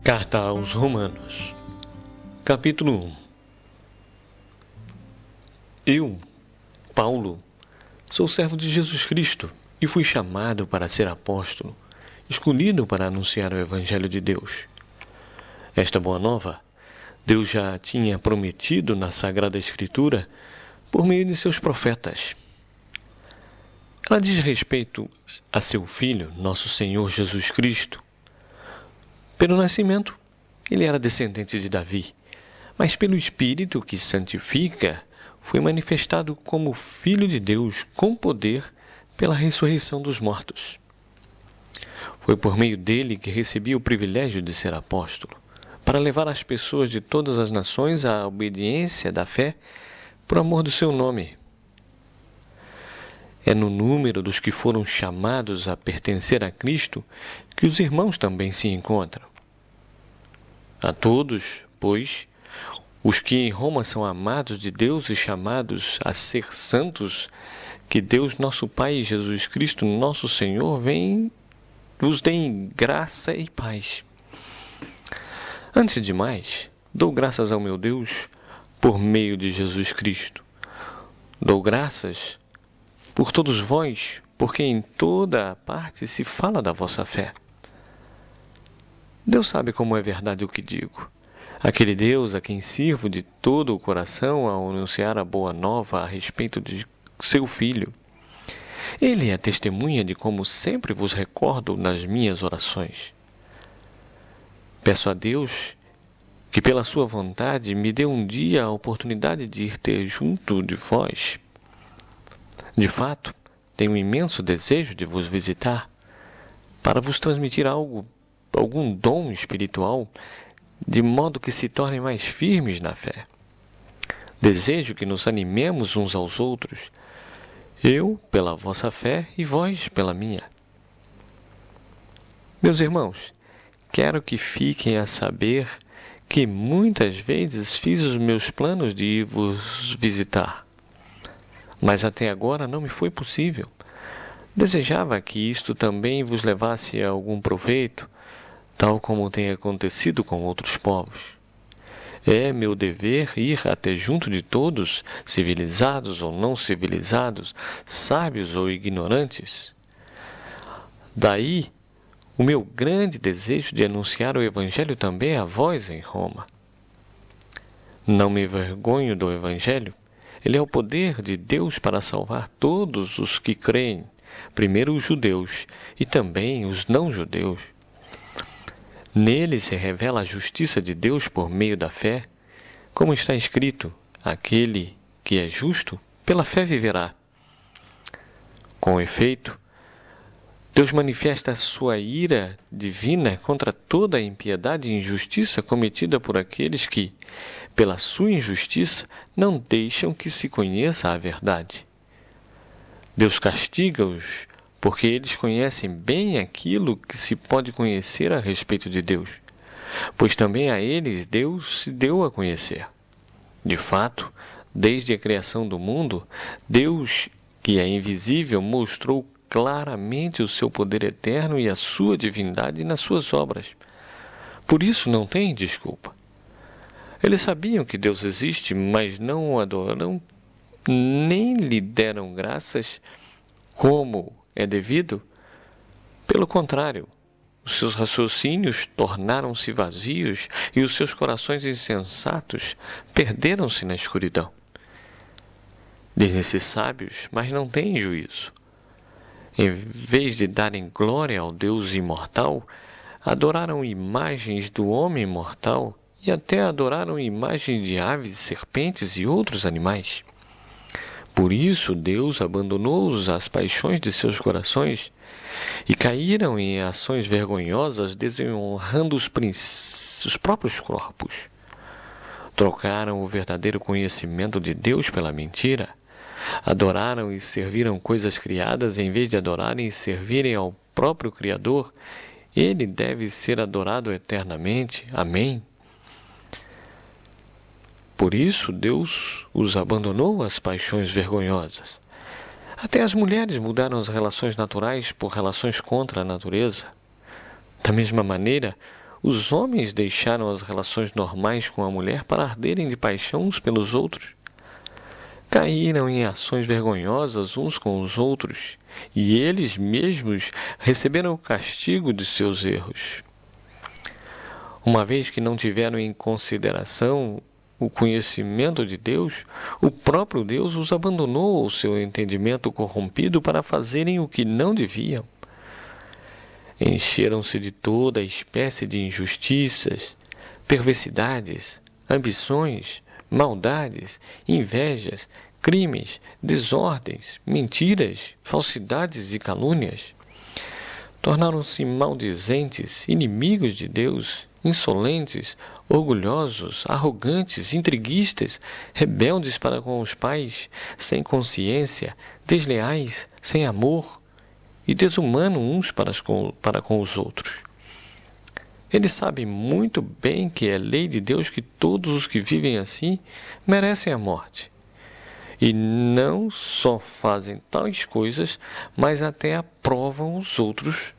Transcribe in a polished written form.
Carta aos Romanos, capítulo 1. Eu, Paulo, sou servo de Jesus Cristo e fui chamado para ser apóstolo, escolhido para anunciar o Evangelho de Deus. Esta boa nova, Deus já tinha prometido na Sagrada Escritura por meio de seus profetas. Ela diz respeito a seu Filho, nosso Senhor Jesus Cristo. Pelo nascimento, ele era descendente de Davi, mas pelo Espírito que santifica, foi manifestado como Filho de Deus com poder pela ressurreição dos mortos. Foi por meio dele que recebi o privilégio de ser apóstolo, para levar as pessoas de todas as nações à obediência da fé por amor do seu nome. É no número dos que foram chamados a pertencer a Cristo que os irmãos também se encontram. A todos, pois, os que em Roma são amados de Deus e chamados a ser santos, que Deus nosso Pai e Jesus Cristo nosso Senhor vos deem graça e paz. Antes de mais, dou graças ao meu Deus por meio de Jesus Cristo. Dou graças por todos vós, porque em toda a parte se fala da vossa fé. Deus sabe como é verdade o que digo. Aquele Deus a quem sirvo de todo o coração ao anunciar a boa nova a respeito de seu Filho. Ele é testemunha de como sempre vos recordo nas minhas orações. Peço a Deus que, pela sua vontade, me dê um dia a oportunidade de ir ter junto de vós. De fato, tenho um imenso desejo de vos visitar, para vos transmitir algum dom espiritual, de modo que se tornem mais firmes na fé. Desejo que nos animemos uns aos outros, eu pela vossa fé e vós pela minha. Meus irmãos, quero que fiquem a saber que muitas vezes fiz os meus planos de ir vos visitar, mas até agora não me foi possível. Desejava que isto também vos levasse a algum proveito, tal como tem acontecido com outros povos. É meu dever ir até junto de todos, civilizados ou não civilizados, sábios ou ignorantes. Daí, o meu grande desejo de anunciar o Evangelho também a vós em Roma. Não me envergonho do Evangelho. Ele é o poder de Deus para salvar todos os que creem, primeiro os judeus e também os não-judeus. Nele se revela a justiça de Deus por meio da fé, como está escrito: aquele que é justo, pela fé viverá. Com efeito, Deus manifesta a sua ira divina contra toda a impiedade e injustiça cometida por aqueles que, pela sua injustiça, não deixam que se conheça a verdade. Deus castiga-os porque eles conhecem bem aquilo que se pode conhecer a respeito de Deus, pois também a eles Deus se deu a conhecer. De fato, desde a criação do mundo, Deus, que é invisível, mostrou claramente o seu poder eterno e a sua divindade nas suas obras. Por isso não tem desculpa. Eles sabiam que Deus existe, mas não o adoram, nem lhe deram graças como é devido. Pelo contrário, os seus raciocínios tornaram-se vazios e os seus corações insensatos perderam-se na escuridão. Dizem-se sábios, mas não têm juízo. Em vez de darem glória ao Deus imortal, adoraram imagens do homem mortal e até adoraram imagens de aves, serpentes e outros animais. Por isso Deus abandonou-os às paixões de seus corações e caíram em ações vergonhosas, desonrando os próprios corpos. Trocaram o verdadeiro conhecimento de Deus pela mentira. Adoraram e serviram coisas criadas em vez de adorarem e servirem ao próprio Criador. Ele deve ser adorado eternamente. Amém. Por isso, Deus os abandonou às paixões vergonhosas. Até as mulheres mudaram as relações naturais por relações contra a natureza. Da mesma maneira, os homens deixaram as relações normais com a mulher para arderem de paixão uns pelos outros. Caíram em ações vergonhosas uns com os outros, e eles mesmos receberam o castigo de seus erros. Uma vez que não tiveram em consideração o conhecimento de Deus, o próprio Deus os abandonou ao seu entendimento corrompido para fazerem o que não deviam. Encheram-se de toda espécie de injustiças, perversidades, ambições, maldades, invejas, crimes, desordens, mentiras, falsidades e calúnias. Tornaram-se maldizentes, inimigos de Deus, insolentes, orgulhosos, arrogantes, intriguistas, rebeldes para com os pais, sem consciência, desleais, sem amor e desumanos uns para com os outros. Eles sabem muito bem que é lei de Deus que todos os que vivem assim merecem a morte. E não só fazem tais coisas, mas até aprovam os outros.